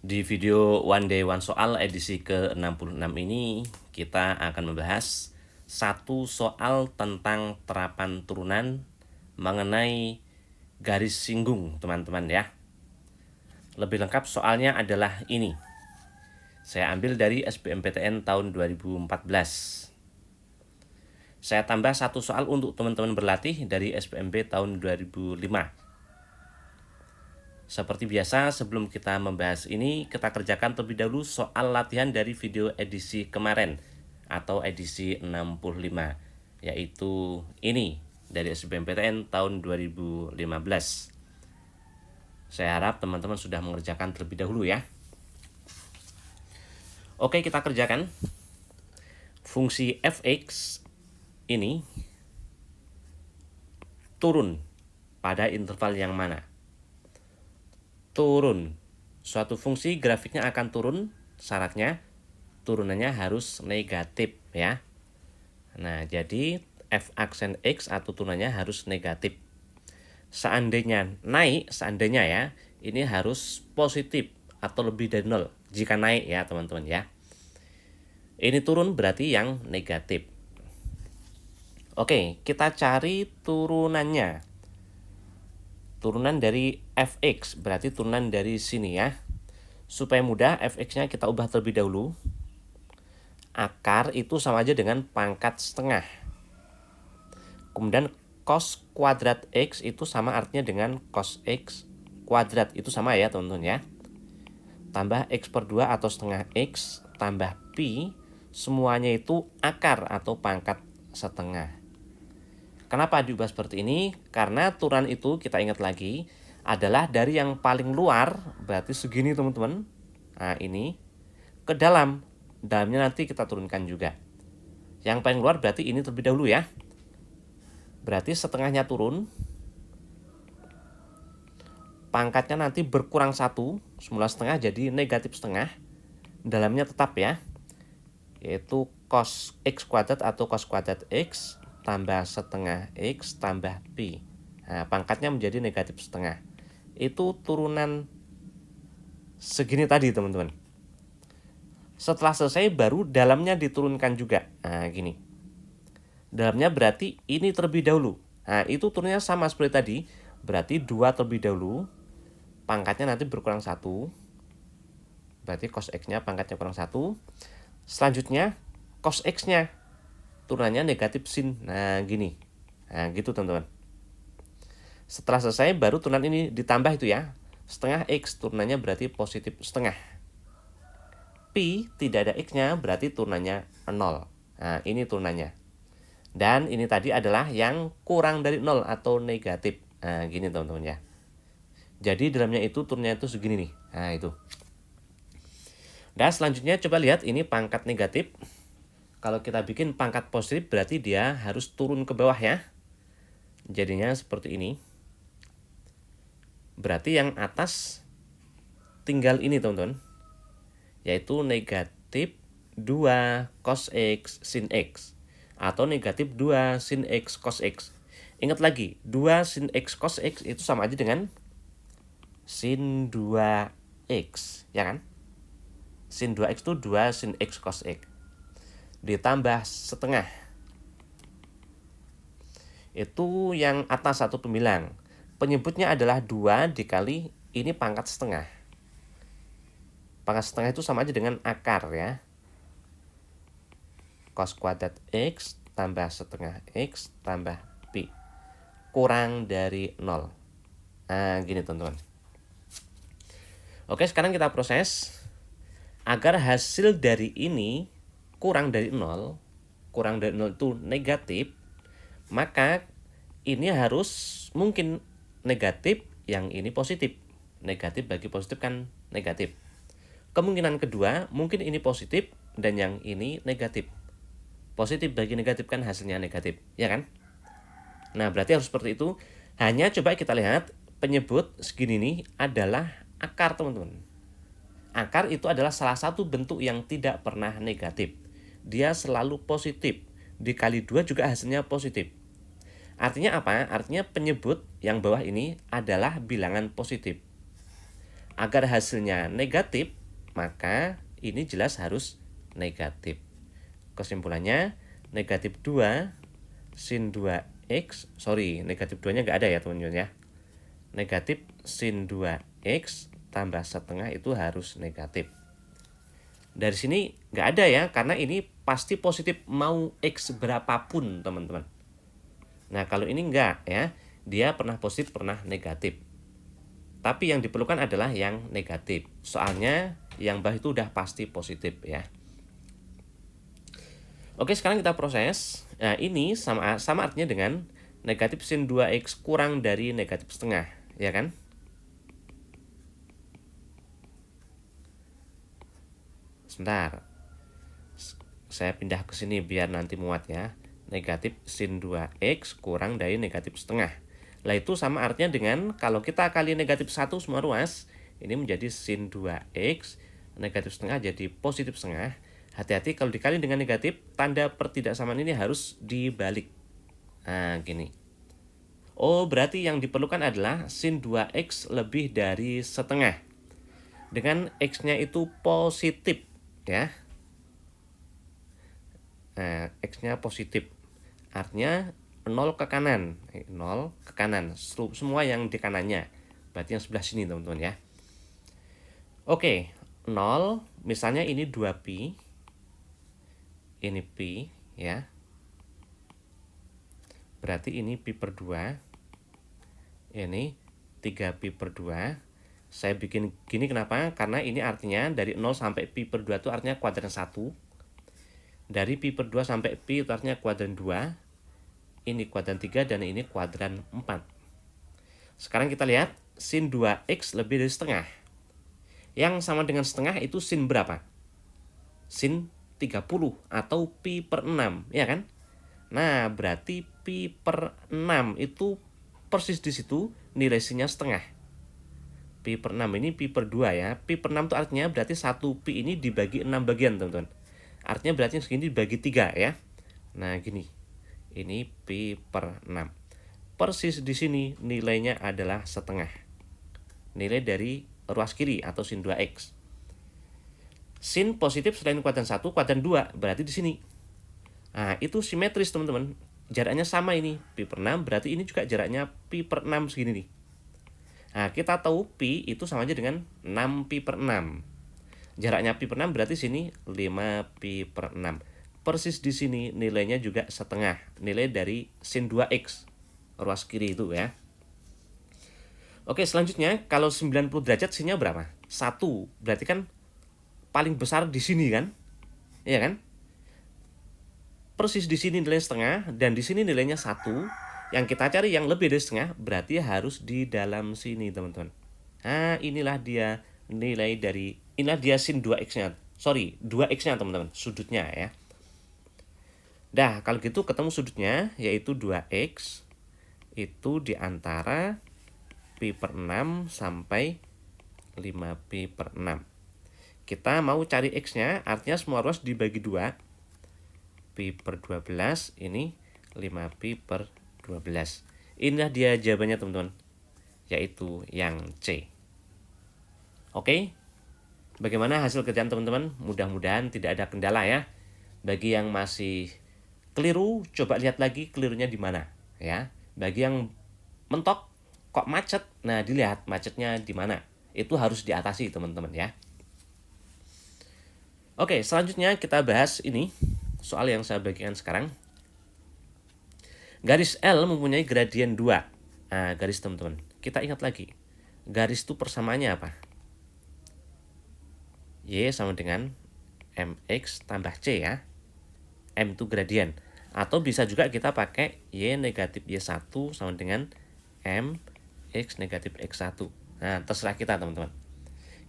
Di video One Day One Soal edisi ke-66 ini, kita akan membahas satu soal tentang terapan turunan mengenai garis singgung, teman-teman ya. Lebih lengkap soalnya adalah ini. Saya ambil dari SBMPTN tahun 2014. Saya tambah satu soal untuk teman-teman berlatih dari SBMP tahun 2005. Seperti biasa, sebelum kita membahas ini, kita kerjakan terlebih dahulu soal latihan dari video edisi kemarin atau edisi 65, yaitu ini dari SBMPTN tahun 2015. Saya harap teman-teman sudah mengerjakan terlebih dahulu ya. Oke, kita kerjakan. Fungsi fx ini turun pada interval yang mana? Turun. Suatu fungsi grafiknya akan turun, syaratnya turunannya harus negatif ya. Nah, jadi f aksen x atau turunannya harus negatif. Seandainya naik, seandainya ya, ini harus positif atau lebih dari 0 jika naik ya teman-teman ya. Ini turun berarti yang negatif. Oke, kita cari turunannya. Turunan dari fx berarti turunan dari sini ya. Supaya mudah, fx-nya kita ubah terlebih dahulu. Akar itu sama aja dengan pangkat setengah. Kemudian cos kuadrat x itu sama artinya dengan cos x kuadrat. Itu sama ya teman-teman ya. Tambah x per 2 atau setengah x tambah pi. Semuanya itu akar atau pangkat setengah. Kenapa diubah seperti ini? Karena turunan itu kita ingat lagi adalah dari yang paling luar, berarti segini teman-teman. Nah ini ke dalam, dalamnya nanti kita turunkan juga. Yang paling luar berarti ini terlebih dahulu ya. Berarti setengahnya turun. Pangkatnya nanti berkurang 1, semula setengah jadi negatif setengah. Dalamnya tetap ya, yaitu cos x kuadrat atau cos kuadrat x tambah setengah x tambah pi. Nah, pangkatnya menjadi negatif setengah. Itu turunan segini tadi teman-teman. Setelah selesai baru dalamnya diturunkan juga. Nah gini. Dalamnya berarti ini terlebih dahulu. Nah itu turunnya sama seperti tadi. Berarti 2 terlebih dahulu. Pangkatnya nanti berkurang 1. Berarti cos x-nya pangkatnya kurang 1. Selanjutnya cos x-nya turunannya negatif sin. Nah gini. Nah gitu teman-teman. Setelah selesai baru turunan ini ditambah itu ya. Setengah x turunannya berarti positif setengah. Pi tidak ada x-nya berarti turunannya 0. Nah ini turunannya. Dan ini tadi adalah yang kurang dari 0 atau negatif. Nah gini teman-teman ya. Jadi dalamnya itu turunnya itu segini nih. Nah itu. Dan selanjutnya coba lihat ini pangkat negatif. Kalau kita bikin pangkat positif berarti dia harus turun ke bawah ya. Jadinya seperti ini. Berarti yang atas tinggal ini teman-teman. Yaitu negatif 2 cos x sin x. Atau negatif 2 sin x cos x. Ingat lagi, 2 sin x cos x itu sama aja dengan sin 2x. Ya kan? Sin 2x itu 2 sin x cos x. Ditambah setengah. Itu yang atas satu pembilang. Penyebutnya adalah 2 dikali ini pangkat setengah. Pangkat setengah itu sama aja dengan akar ya. Cos kuadrat x tambah setengah x tambah pi. Kurang dari 0. Nah gini teman-teman. Oke sekarang kita proses. Agar hasil dari ini kurang dari 0, kurang dari 0 itu negatif, maka ini harus mungkin negatif, yang ini positif. Negatif bagi positif kan negatif. Kemungkinan kedua, mungkin ini positif dan yang ini negatif. Positif bagi negatif kan hasilnya negatif, ya kan? Nah, berarti harus seperti itu. Hanya coba kita lihat penyebut segini nih adalah akar, teman-teman. Akar itu adalah salah satu bentuk yang tidak pernah negatif. Dia selalu positif. Dikali 2 juga hasilnya positif. Artinya apa? Artinya penyebut yang bawah ini adalah bilangan positif. Agar hasilnya negatif, maka ini jelas harus negatif. Kesimpulannya, negatif 2 sin 2x, negatif 2-nya nggak ada ya teman-teman ya. Negatif sin 2x tambah setengah itu harus negatif. Dari sini nggak ada ya, karena ini pasti positif mau x berapapun teman-teman. Nah kalau ini enggak ya, dia pernah positif pernah negatif. Tapi yang diperlukan adalah yang negatif. Soalnya yang bawah itu udah pasti positif ya. Oke, sekarang kita proses. Nah, ini sama artinya dengan negatif sin 2x kurang dari negatif setengah, ya kan? Sebentar. Saya pindah ke sini biar nanti muat ya. Negatif sin 2x kurang dari negatif setengah. Lah itu sama artinya dengan kalau kita kali negatif 1 semua ruas, ini menjadi sin 2x, negatif setengah jadi positif setengah. Hati-hati kalau dikali dengan negatif, tanda pertidaksamaan ini harus dibalik. Nah, gini. Oh, berarti yang diperlukan adalah sin 2x lebih dari setengah. Dengan x-nya itu positif, ya. Nah, x-nya positif. Artinya 0 ke kanan. 0 ke kanan. Semua yang di kanannya. Berarti yang sebelah sini, teman-teman ya. Oke, 0. Misalnya ini 2pi. Ini pi, ya. Berarti ini pi per 2. Ini 3pi per 2. Saya bikin gini kenapa? Karena ini artinya dari 0 sampai pi per 2 itu artinya kuadran 1. Dari pi per 2 sampai pi itu artinya kuadran 2. Ini kuadran 3 dan ini kuadran 4. Sekarang kita lihat sin 2x lebih dari setengah. Yang sama dengan setengah itu sin berapa? Sin 30 atau pi per 6, ya kan? Nah, berarti pi per 6 itu persis di situ nilai sinnya setengah. Pi per 6 ini pi per 2 ya. Pi per 6 itu artinya berarti 1 pi ini dibagi 6 bagian, teman-teman. Artinya berarti segini dibagi 3 ya. Nah, gini. Ini pi per 6. Persis di sini nilainya adalah setengah. Nilai dari ruas kiri atau sin 2x. Sin positif selain kuadran 1, kuadran 2, berarti di sini. Nah, itu simetris, teman-teman. Jaraknya sama ini, pi per 6, berarti ini juga jaraknya pi per 6 segini nih. Nah, kita tahu pi itu sama aja dengan 6 pi per 6. Jaraknya pi per 6 berarti sini 5 pi per 6. Persis di sini nilainya juga setengah. Nilai dari sin 2x, ruas kiri itu ya. Oke, selanjutnya kalau 90 derajat sinnya berapa? 1. Berarti kan paling besar di sini kan? Iya kan? Persis di sini nilai setengah dan di sini nilainya 1. Yang kita cari yang lebih dari setengah berarti harus di dalam sini, teman-teman. Nah, inilah dia nilai dari, inilah dia sin 2x-nya. 2x-nya, teman-teman, sudutnya ya. Dah, kalau gitu ketemu sudutnya yaitu 2x itu di antara pi per 6 sampai 5pi per 6. Kita mau cari x-nya, artinya semua ruas dibagi 2. Pi per 12, ini 5pi per 12. Inilah dia jawabannya, teman-teman. Yaitu yang C. Oke? Bagaimana hasil kerjaan teman-teman? Mudah-mudahan tidak ada kendala ya. Bagi yang masih keliru, coba lihat lagi kelirunya di mana. Ya. Bagi yang mentok, kok macet? Nah, dilihat macetnya di mana. Itu harus diatasi, teman-teman ya. Oke, selanjutnya kita bahas ini, soal yang saya bagikan sekarang. Garis L mempunyai gradien 2. Nah, garis teman-teman. Kita ingat lagi. Garis itu persamaannya apa? Y sama dengan mx tambah c ya. M itu gradien. Atau bisa juga kita pakai Y negatif Y1 sama dengan mx negatif x1. Nah, terserah kita, teman-teman.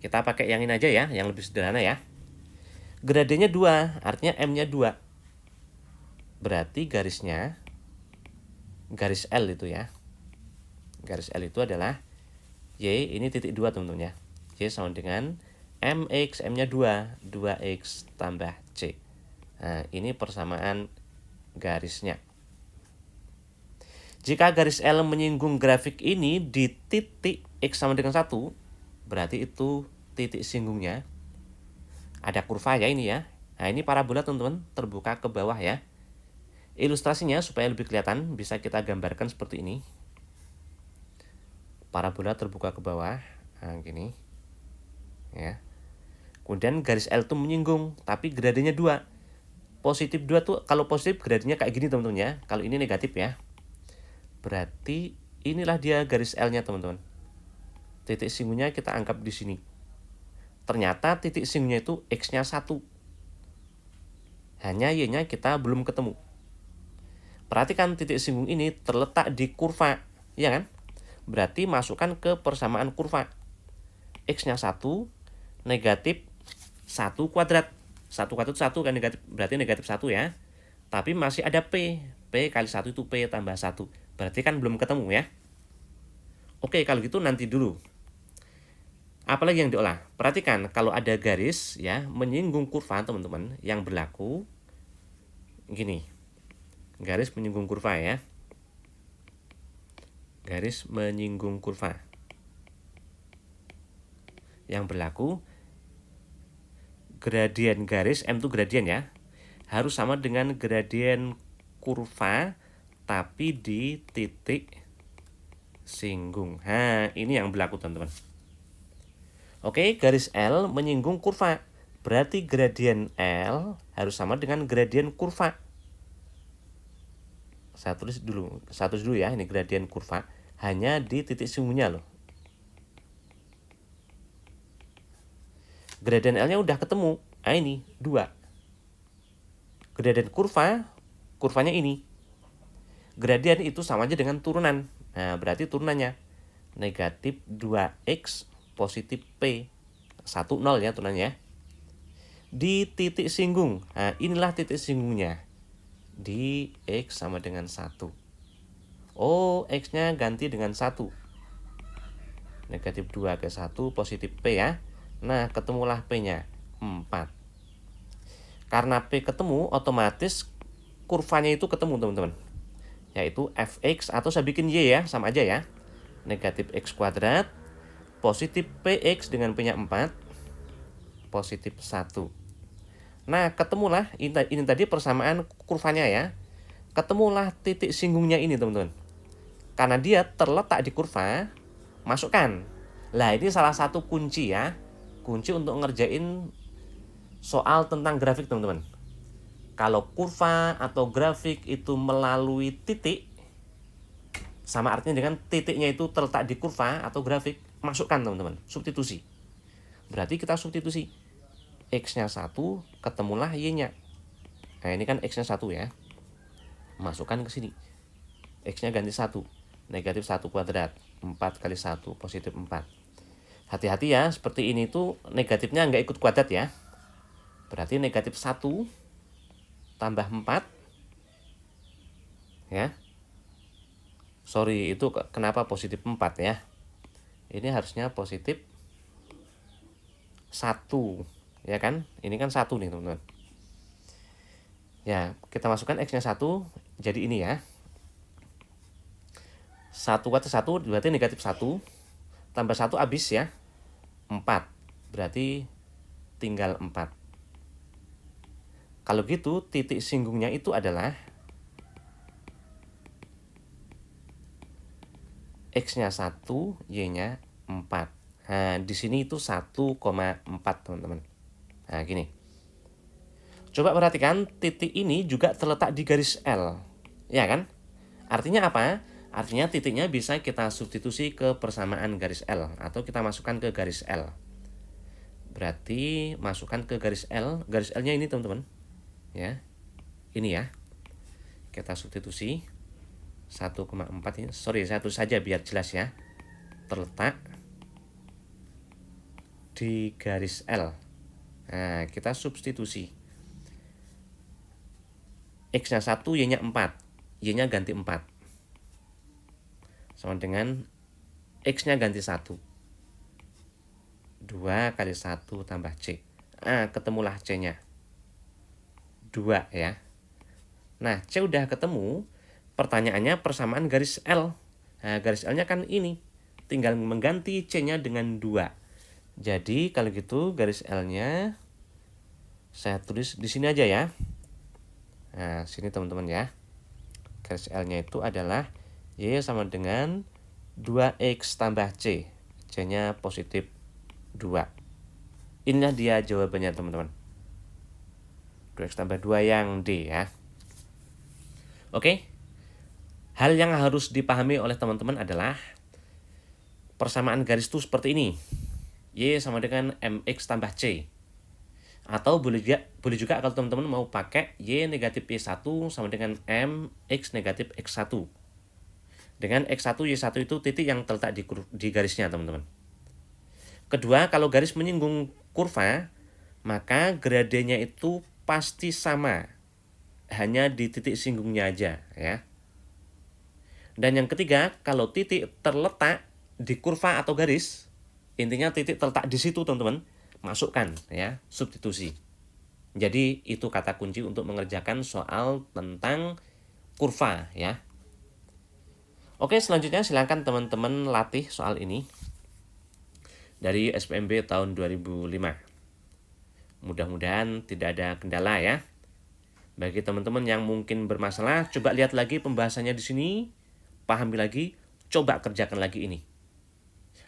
Kita pakai yang ini aja ya, yang lebih sederhana ya. Gradiennya 2, artinya M-nya 2. Berarti garisnya, garis L itu ya. Garis L itu adalah Y, ini titik 2, teman-teman ya. Y sama dengan MX, M-nya 2, 2X tambah C. Nah, ini persamaan garisnya. Jika garis L menyinggung grafik ini di titik X sama dengan 1, berarti itu titik singgungnya. Ada kurva ya ini ya. Nah ini parabola teman-teman, terbuka ke bawah ya. Ilustrasinya supaya lebih kelihatan bisa kita gambarkan seperti ini. Parabola terbuka ke bawah, nah gini ya. Kemudian garis L itu menyinggung, tapi gradiennya 2. Positif 2 tuh, kalau positif gradiennya kayak gini teman-teman ya. Kalau ini negatif ya. Berarti inilah dia garis L-nya teman-teman. Titik singgungnya kita anggap di sini. Ternyata titik singgungnya itu X-nya 1. Hanya Y-nya kita belum ketemu. Perhatikan titik singgung ini terletak di kurva, ya kan? Berarti masukkan ke persamaan kurva. X-nya 1, negatif 1 kuadrat. 1 kuadrat 1 kan negatif, berarti negatif 1 ya. Tapi masih ada P. P kali 1 itu P tambah 1. Berarti kan belum ketemu ya. Oke, kalau gitu nanti dulu. Apalagi yang diolah? Perhatikan kalau ada garis ya menyinggung kurva teman-teman yang berlaku gini. Garis menyinggung kurva ya. Garis menyinggung kurva. Yang berlaku gradien garis, M itu gradien ya. Harus sama dengan gradien kurva tapi di titik singgung. Nah, ini yang berlaku teman-teman. Oke, garis L menyinggung kurva. Berarti gradien L harus sama dengan gradien kurva. Saya tulis dulu ya, ini gradien kurva. Hanya di titik singgungnya loh. Gradien L-nya udah ketemu. Nah ini, 2. Gradien kurvanya ini. Gradien itu sama aja dengan turunan. Nah, berarti turunannya negatif 2X positif P. 1, 0 ya turunannya. Di titik singgung. Nah, inilah titik singgungnya. Di X sama dengan 1. Oh, X-nya ganti dengan 1. Negatif 2 ke 1 positif P ya. Nah, ketemulah P-nya 4. Karena P ketemu, otomatis kurvanya itu ketemu teman-teman. Yaitu Fx atau saya bikin Y ya, sama aja ya. Negatif X kuadrat positif PX dengan P-nya 4 positif 1. Nah, ketemulah ini tadi persamaan kurvanya ya. Ketemulah titik singgungnya ini teman-teman. Karena dia terletak di kurva, masukkan. Lah ini salah satu kunci ya. Kunci untuk ngerjain soal tentang grafik teman-teman. Kalau kurva atau grafik itu melalui titik, sama artinya dengan titiknya itu terletak di kurva atau grafik, masukkan teman-teman, substitusi. Berarti kita substitusi. X-nya 1, ketemulah Y-nya. Nah ini kan X-nya 1 ya. Masukkan ke sini. X-nya ganti 1. Negatif 1 kuadrat. 4 kali 1, positif 4. Hati-hati ya, seperti ini tuh negatifnya nggak ikut kuadrat ya. Berarti negatif 1 tambah 4 ya. Sorry, itu kenapa positif 4 ya. Ini harusnya positif 1 ya kan. Ini kan 1 nih teman-teman. Ya, kita masukkan X-nya 1, jadi ini ya. 1 kali 1 berarti negatif 1 tambah 1 habis ya. 4, berarti tinggal 4. Kalau gitu titik singgungnya itu adalah X-nya 1, Y-nya 4. Nah, di sini itu 1,4 teman-teman. Nah, gini. Coba perhatikan titik ini juga terletak di garis L. Ya kan? Artinya apa? Artinya titiknya bisa kita substitusi ke persamaan garis L atau kita masukkan ke garis L. Berarti masukkan ke garis L. Garis L-nya ini teman-teman. Ya. Ini ya. Kita substitusi 1,4 ini. Sorry, saya tulis saja biar jelas ya. Terletak di garis L. Nah, kita substitusi. X-nya 1, Y-nya 4. Y-nya ganti 4. Sama dengan X-nya ganti 1. 2 kali 1 tambah C. Nah, ketemulah C-nya. 2 ya. Nah, C udah ketemu. Pertanyaannya persamaan garis L. Nah, garis L-nya kan ini. Tinggal mengganti C-nya dengan 2. Jadi kalau gitu garis L-nya saya tulis di sini aja ya. Nah, sini teman-teman ya. Garis L-nya itu adalah Y sama dengan 2X tambah C. C-nya positif 2. Inilah dia jawabannya teman-teman. 2X tambah 2 yang D ya. Oke. Hal yang harus dipahami oleh teman-teman adalah persamaan garis itu seperti ini. Y sama dengan MX tambah C. Atau boleh juga kalau teman-teman mau pakai Y negatif Y1 sama dengan MX negatif X1. Dengan X1, Y1 itu titik yang terletak di garisnya teman-teman. Kedua, kalau garis menyinggung kurva, maka gradenya itu pasti sama. Hanya di titik singgungnya aja ya. Dan yang ketiga, kalau titik terletak di kurva atau garis, intinya titik terletak di situ teman-teman, masukkan ya, substitusi. Jadi itu kata kunci untuk mengerjakan soal tentang kurva ya. Oke, selanjutnya silakan teman-teman latih soal ini dari SPMB tahun 2005. Mudah-mudahan tidak ada kendala ya. Bagi teman-teman yang mungkin bermasalah, coba lihat lagi pembahasannya di sini, pahami lagi, coba kerjakan lagi ini.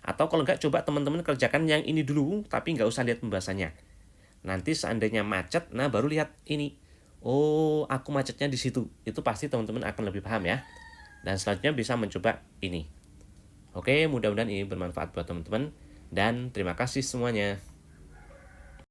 Atau kalau enggak, coba teman-teman kerjakan yang ini dulu, tapi nggak usah lihat pembahasannya. Nanti seandainya macet, nah baru lihat ini. Oh, aku macetnya di situ. Itu pasti teman-teman akan lebih paham ya. Dan selanjutnya bisa mencoba ini. Oke, mudah-mudahan ini bermanfaat buat teman-teman. Dan terima kasih semuanya.